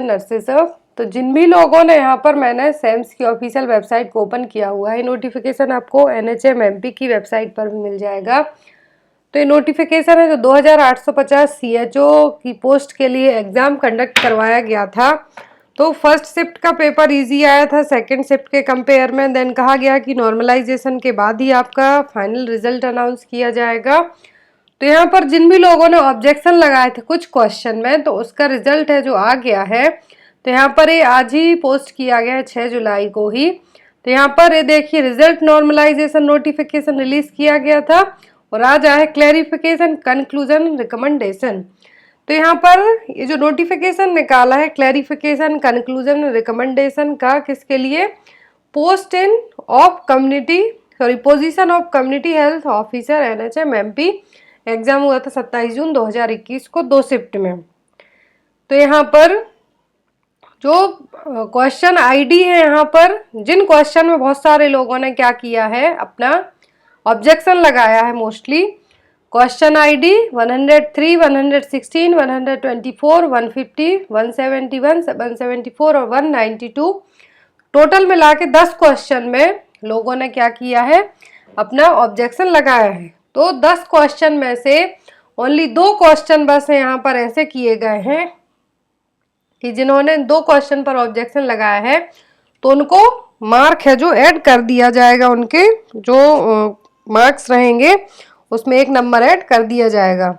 Nurses. तो जिन भी लोगों ने यहाँ पर मैंने सेम्स की ऑफिशियल वेबसाइट को ओपन किया हुआ है, नोटिफिकेशन आपको NHMMP की वेबसाइट पर भी मिल जाएगा। तो ये नोटिफिकेशन है जो 2850 CHO की पोस्ट के लिए एग्जाम कंडक्ट करवाया गया था। तो फर्स्ट शिफ्ट का पेपर इजी आया था सेकंड शिफ्ट के कंपेयर में। देन कहा गया कि नॉर्मलाइजेशन के बाद ही आपका फाइनल रिजल्ट अनाउंस किया जाएगा। तो यहाँ पर जिन भी लोगों ने ऑब्जेक्शन लगाए थे कुछ क्वेश्चन में, तो उसका रिजल्ट है जो आ गया है। तो यहाँ पर ये आज ही पोस्ट किया गया है 6 जुलाई को ही। तो यहाँ पर ये देखिए रिजल्ट नॉर्मलाइजेशन नोटिफिकेशन रिलीज किया गया था और आज आया है क्लैरिफिकेशन कंक्लूजन रिकमेंडेशन। तो यहाँ पर ये जो नोटिफिकेशन निकाला है क्लैरिफिकेशन कंक्लूजन रिकमेंडेशन का, किसके लिए? Post in of community position of community health officer NHMMP। Exam हुआ था 27 जून 2021 को 2 शिफ्ट में। तो यहाँ पर जो क्वेश्चन आईडी है, यहाँ पर जिन क्वेश्चन में बहुत सारे लोगों ने क्या किया है, अपना ऑब्जेक्शन लगाया है मोस्टली। क्वेश्चन आईडी 103, 116, 124, 150, 171, 174 और 192, टोटल मिला के 10 क्वेश्चन में लोगों ने क्या किया है, अपना ऑब्जेक्शन लगाया है। तो 10 क्वेश्चन में से ओनली 2 क्वेश्चन बस यहाँ पर ऐसे किए गए हैं कि जिन्होंने 2 क्वेश्चन पर ऑब्जेक्शन लगाया है तो उनको मार्क है जो ऐड कर दिया जाएगा, उनके जो मार्क्स रहेंगे उसमें 1 नंबर ऐड कर दिया जाएगा।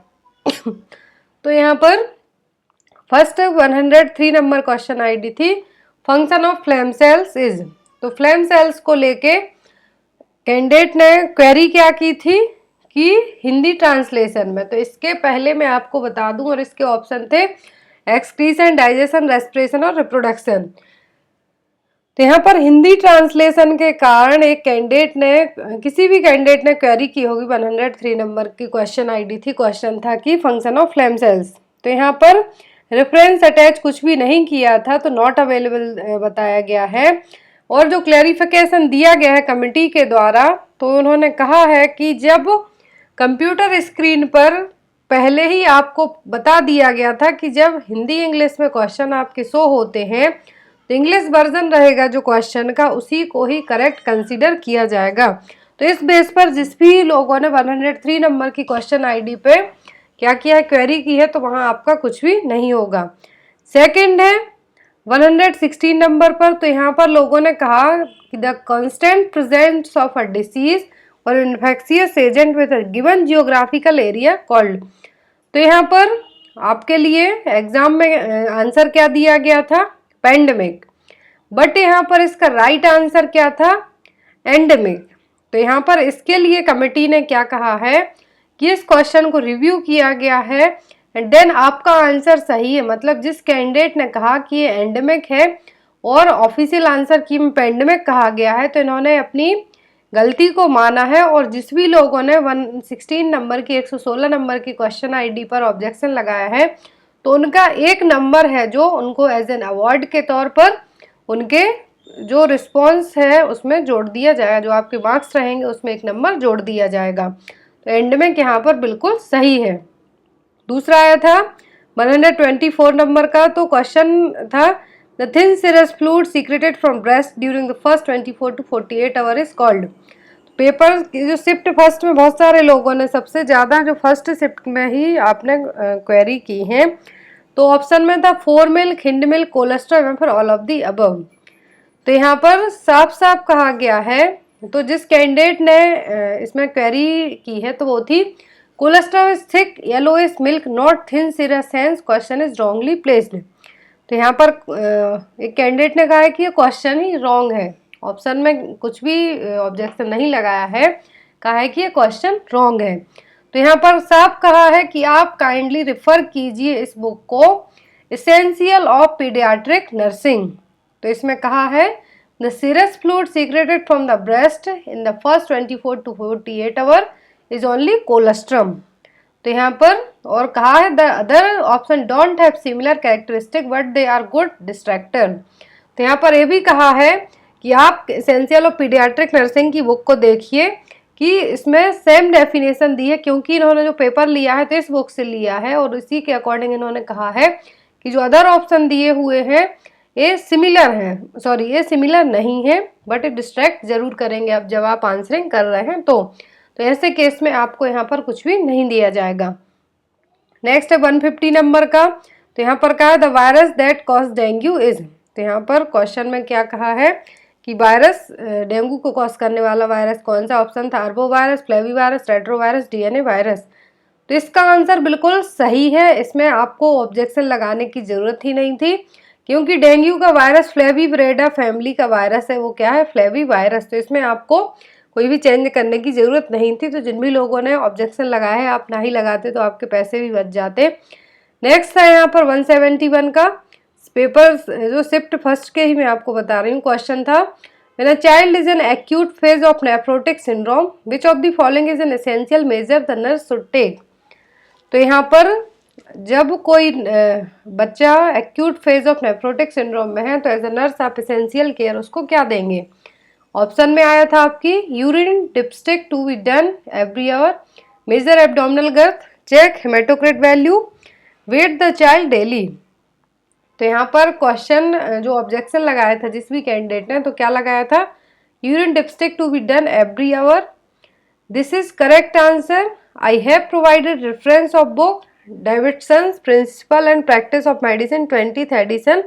तो यहाँ पर फर्स्ट 103 नंबर क्वेश्चन आईडी थी function of flame cells is. तो फ्लेम सेल्स को लेके कैंडिडेट ने क्वेरी क्या की थी कि हिंदी ट्रांसलेशन में। तो इसके पहले मैं आपको बता दूं, और इसके ऑप्शन थे एक्सक्रीशन, डाइजेशन, रेस्पिरेशन और रिप्रोडक्शन। तो यहाँ पर हिंदी ट्रांसलेशन के कारण एक कैंडिडेट ने, किसी भी कैंडिडेट ने क्वेरी की होगी, 103 नंबर की क्वेश्चन आईडी थी, क्वेश्चन था कि फंक्शन ऑफ फ्लेम सेल्स। तो यहाँ पर रेफरेंस अटैच कुछ भी नहीं किया था, तो नॉट अवेलेबल बताया गया है। और जो क्लैरिफिकेशन दिया गया है कमिटी के द्वारा, तो उन्होंने कहा है कि जब कंप्यूटर स्क्रीन पर पहले ही आपको बता दिया गया था कि जब हिंदी इंग्लिश में क्वेश्चन आपके शो होते हैं तो इंग्लिश वर्जन रहेगा जो क्वेश्चन का, उसी को ही करेक्ट कंसीडर किया जाएगा। तो इस बेस पर जिस भी लोगों ने 103 नंबर की क्वेश्चन आईडी पे क्या किया है, क्वेरी की है, तो वहाँ आपका कुछ भी नहीं होगा। सेकंड है 116 नंबर पर। तो यहाँ पर लोगों ने कहा कि the constant presence of a disease और infectious agent with given geographical area called. तो यहाँ पर आपके लिए एग्जाम में आंसर क्या दिया गया था, पेंडेमिक, बट यहाँ पर इसका राइट आंसर क्या था, एंडेमिक। तो यहाँ पर इसके लिए कमेटी ने क्या कहा है कि इस क्वेश्चन को रिव्यू किया गया है एंड देन आपका आंसर सही है। मतलब जिस कैंडिडेट ने कहा कि ये एंडेमिक है और ऑफिशियल आंसर की पेंडेमिक कहा गया है, तो इन्होंने अपनी गलती को माना है। और जिस भी लोगों ने 116 नंबर की 116 नंबर की क्वेश्चन आईडी पर ऑब्जेक्शन लगाया है, तो उनका 1 नंबर है जो उनको एज एन अवार्ड के तौर पर उनके जो रिस्पॉन्स है उसमें जोड़ दिया जाएगा, जो आपके मार्क्स रहेंगे उसमें 1 नंबर जोड़ दिया जाएगा। तो एंडेमिक यहाँ पर बिल्कुल सही है। दूसरा आया था 124 नंबर का। तो क्वेश्चन था the thin serous fluid secreted from breast during the first 24 to 48 hour is called. Paper जो शिफ्ट फर्स्ट में बहुत सारे लोगों ने, सबसे ज़्यादा जो फर्स्ट शिफ्ट में ही आपने क्वेरी की है, तो ऑप्शन में था 4 मिल्क, हिंड मिल्क, कोलेस्ट्रॉल या फिर ऑल ऑफ दी अबव। तो यहाँ पर साफ साफ कहा गया है, तो जिस कैंडिडेट ने इसमें क्वेरी की है तो वो थी cholesterol is thick yellowish milk not thin serous hence question is wrongly placed. तो यहाँ पर एक कैंडिडेट ने कहा है कि ये क्वेश्चन ही रॉन्ग है, ऑप्शन में कुछ भी ऑब्जेक्शन नहीं लगाया है, कहा है कि ये क्वेश्चन रॉन्ग है। तो यहाँ पर साफ कहा है कि आप काइंडली रेफर कीजिए इस बुक को, एसेंशियल ऑफ पीडियाट्रिक नर्सिंग। तो इसमें कहा है the serous fluid secreted from the breast in the first 24 to 48 hour is only colostrum. तो यहाँ पर और कहा है the other option don't have similar characteristic but they are good distractor. तो यहाँ पर ये भी कहा है कि आप एसेंशियल ऑफ पीडियाट्रिक नर्सिंग की बुक को देखिए कि इसमें सेम डेफिनेशन दी है, क्योंकि इन्होंने जो पेपर लिया है तो इस बुक से लिया है और इसी के अकॉर्डिंग इन्होंने कहा है कि जो अदर ऑप्शन दिए हुए हैं ये सिमिलर हैं, सॉरी ये सिमिलर नहीं है बट डिस्ट्रैक्ट जरूर करेंगे आप जब आप आंसरिंग कर रहे हैं तो ऐसे केस में आपको यहाँ पर कुछ भी नहीं दिया जाएगा। नेक्स्ट है 150 नंबर का। तो यहाँ पर कहा है the virus that cause dengue is. तो यहाँ पर क्वेश्चन में क्या कहा है कि वायरस डेंगू को कॉज करने वाला वायरस कौन सा? ऑप्शन था अरबो virus, flavi virus, retro virus, DNA virus. तो इसका आंसर बिल्कुल सही है, इसमें आपको ऑब्जेक्शन लगाने की जरूरत ही नहीं थी क्योंकि डेंगू का वायरस फ्लेविब्रेडा फैमिली का वायरस है, वो क्या है? Flavi virus. तो इसमें आपको कोई भी चेंज करने की जरूरत नहीं थी। तो जिन भी लोगों ने ऑब्जेक्शन लगाया है आप ना ही लगाते तो आपके पैसे भी बच जाते। नेक्स्ट है यहाँ पर 171 का पेपर जो शिफ्ट फर्स्ट के ही मैं आपको बता रही हूँ। क्वेश्चन था when a child is in acute phase of nephrotic syndrome which of the following is an essential measure the nurse should take. तो यहाँ पर जब कोई बच्चा acute phase of nephrotic syndrome में है तो एज अ नर्स आप एसेंशियल केयर उसको क्या देंगे? ऑप्शन में आया था आपकी urine dipstick to be done every hour, measure abdominal girth, check hematocrit value, weight the child daily. तो यहाँ पर क्वेश्चन जो ऑब्जेक्शन लगाया था जिस भी कैंडिडेट ने तो क्या लगाया था? Urine dipstick to be done every hour. This is correct answer. I have provided reference of book Davidson's principle and practice of medicine 20th edition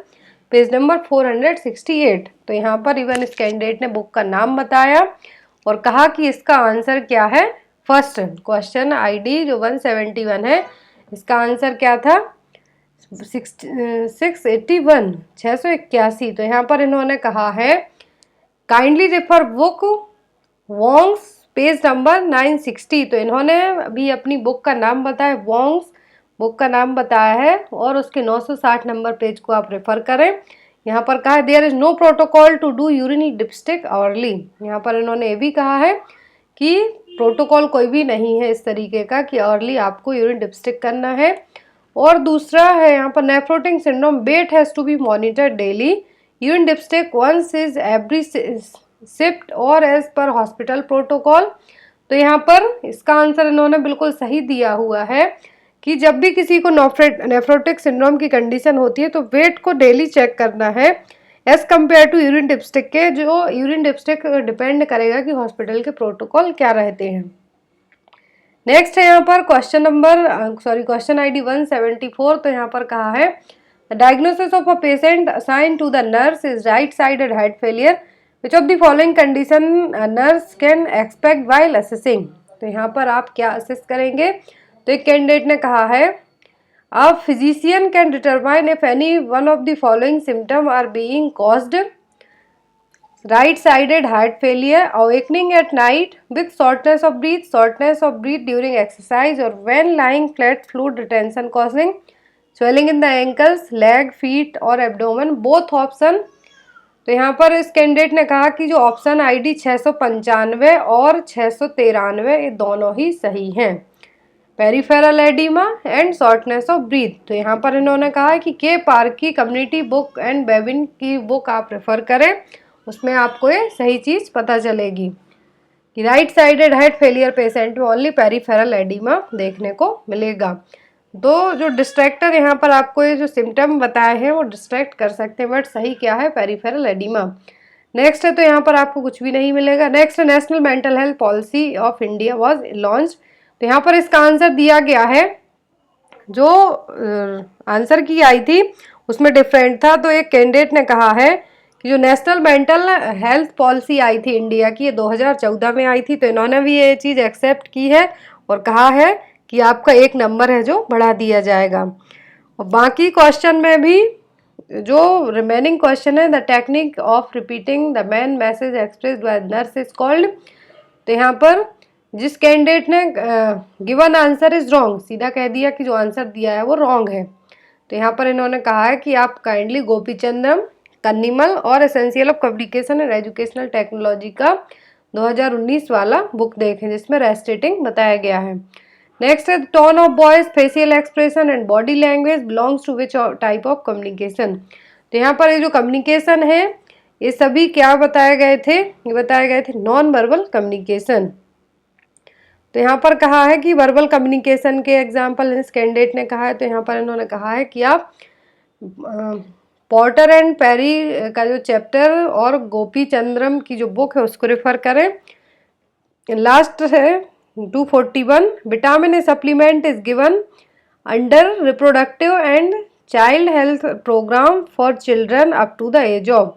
page number 468। तो यहाँ पर इवन इस कैंडिडेट ने बुक का नाम बताया और कहा कि इसका आंसर क्या है? फर्स्ट क्वेश्चन आईडी जो 171 है इसका आंसर क्या था? 681 681। तो यहाँ पर इन्होंने कहा है kindly refer book Wong's page number 960। तो इन्होंने अभी अपनी बुक का नाम बताया, वोंग्स बुक का नाम बताया है और उसके 960 नंबर पेज को आप रेफर करें। यहाँ पर कहा है there is no protocol to do urine dipstick hourly. यहाँ पर इन्होंने ये भी कहा है कि प्रोटोकॉल कोई भी नहीं है इस तरीके का कि आवरली आपको यूरिन डिपस्टिक करना है। और दूसरा है यहाँ पर nephrotic syndrome weight has to be monitored daily, urine dipstick once is every shift और एज पर हॉस्पिटल प्रोटोकॉल। तो यहाँ पर इसका आंसर इन्होंने बिल्कुल सही दिया हुआ है कि जब भी किसी को नेफ्रोटिक सिंड्रोम की कंडीशन होती है तो वेट को डेली चेक करना है as compare to urine dipstick के। जो यूरिन डिपस्टिक डिपेंड करेगा कि हॉस्पिटल के प्रोटोकॉल क्या रहते हैं। नेक्स्ट है यहाँ पर क्वेश्चन आईडी 174। तो यहाँ पर कहा है diagnosis of a patient assign to the nurse is right sided heart failure which of the following condition nurse can expect while assessing. तो यहाँ पर आप क्या असेस करेंगे? तो एक कैंडिडेट ने कहा है a physician can determine if any one of the following symptom are being caused right sided heart failure, awakening at night with shortness of breath during exercise or when lying flat, fluid retention causing swelling in the ankles, leg, feet और abdomen, both option। तो यहाँ पर इस candidate ने कहा कि जो option ID 695 और 693 ये दोनों ही सही हैं, peripheral oedema and shortness of breath. तो यहाँ पर इन्होंने कहा है कि के पार्क की कम्युनिटी बुक एंड बेबिन की बुक आप रेफर करें, उसमें आपको ये सही चीज़ पता चलेगी कि right sided heart failure patient में ओनली पेरिफेरल एडिमा देखने को मिलेगा। तो जो डिस्ट्रैक्टर यहाँ पर आपको ये जो सिम्टम बताए हैं वो डिस्ट्रैक्ट कर सकते हैं बट सही क्या है? Peripheral oedema. नेक्स्ट है तो यहाँ पर आपको कुछ भी नहीं मिलेगा। Next national mental health policy of India was launch. तो यहाँ पर इसका आंसर दिया गया है, जो आंसर की आई थी उसमें डिफरेंट था। तो एक कैंडिडेट ने कहा है कि जो नेशनल मेंटल हेल्थ पॉलिसी आई थी इंडिया की ये 2014 में आई थी। तो इन्होंने भी ये चीज़ एक्सेप्ट की है और कहा है कि आपका एक नंबर है जो बढ़ा दिया जाएगा। और बाकी क्वेश्चन में भी जो रिमेनिंग क्वेश्चन है the technique of repeating the main message expressed by nurse is called. तो यहाँ पर जिस कैंडिडेट ने गिवन आंसर इज रॉन्ग सीधा कह दिया कि जो आंसर दिया है वो रॉन्ग है। तो यहाँ पर इन्होंने कहा है कि आप काइंडली गोपीचंद्रम कन्नीमल और essential of communication and educational technology का 2019 वाला बुक देखें जिसमें रेस्टेटिंग बताया गया है। नेक्स्ट है tone of voice, facial expression and body language belongs to which type of communication. तो यहाँ पर ये जो कम्युनिकेशन है ये सभी क्या बताए गए थे? ये बताए गए थे नॉन वर्बल कम्युनिकेशन। तो यहाँ पर कहा है कि वर्बल कम्युनिकेशन के एग्जाम्पल इस कैंडिडेट ने कहा है। तो यहाँ पर इन्होंने कहा है कि आप पॉटर एंड पेरी का जो चैप्टर और गोपी चंद्रम की जो बुक है उसको रेफर करें। लास्ट है 241, vitamin A supplement is given under reproductive and child health program for children up to the age of.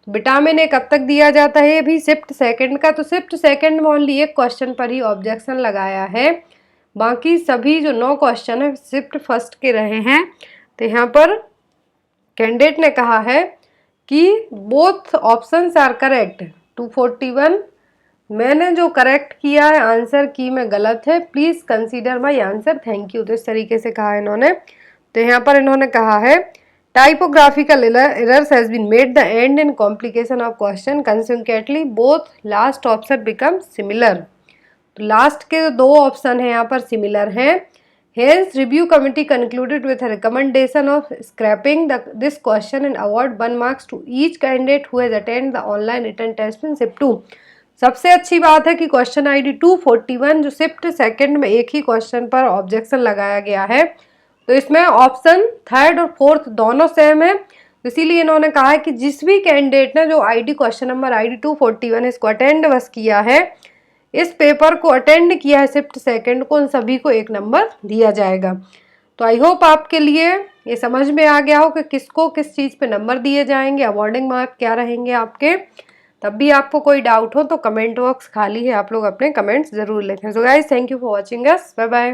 Vitamin A कब तक दिया जाता है, ये भी शिफ्ट सेकंड का, तो शिफ्ट सेकंड में ओनली एक क्वेश्चन पर ही ऑब्जेक्शन लगाया है, बाकी सभी जो 9 क्वेश्चन है शिफ्ट फर्स्ट के रहे हैं। तो यहाँ पर कैंडिडेट ने कहा है कि बोथ ऑप्शंस आर करेक्ट। 241 मैंने जो करेक्ट किया है आंसर की में गलत है, please consider my answer, thank you. तो इस तरीके से कहा है इन्होंने। तो यहाँ पर इन्होंने कहा है typographical errors has been made the end in complication of question consequently both last option become similar. तो लास्ट के जो 2 ऑप्शन है यहाँ पर सिमिलर हैं। Hence, review committee concluded with a recommendation of scrapping this question and award 1 marks to each candidate who has attended the online written test in shift 2। सबसे अच्छी बात है कि क्वेश्चन आईडी 241 जो शिफ्ट सेकंड में एक ही question पर objection लगाया गया है, तो इसमें ऑप्शन थर्ड और फोर्थ दोनों सेम है। इसीलिए इन्होंने कहा है कि जिस भी कैंडिडेट ने जो आईडी क्वेश्चन नंबर आईडी 241 इसको अटेंड बस किया है, इस पेपर को अटेंड किया है शिफ्ट सेकंड को, उन सभी को 1 नंबर दिया जाएगा। तो आई होप आपके लिए ये समझ में आ गया हो कि किसको किस चीज़ पे नंबर दिए जाएंगे, अवॉर्डिंग मार्क क्या रहेंगे आपके। तब भी आपको कोई डाउट हो तो कमेंट बॉक्स खाली है, आप लोग अपने कमेंट्स जरूर लिखें। So guys, thank you for watching us, bye bye.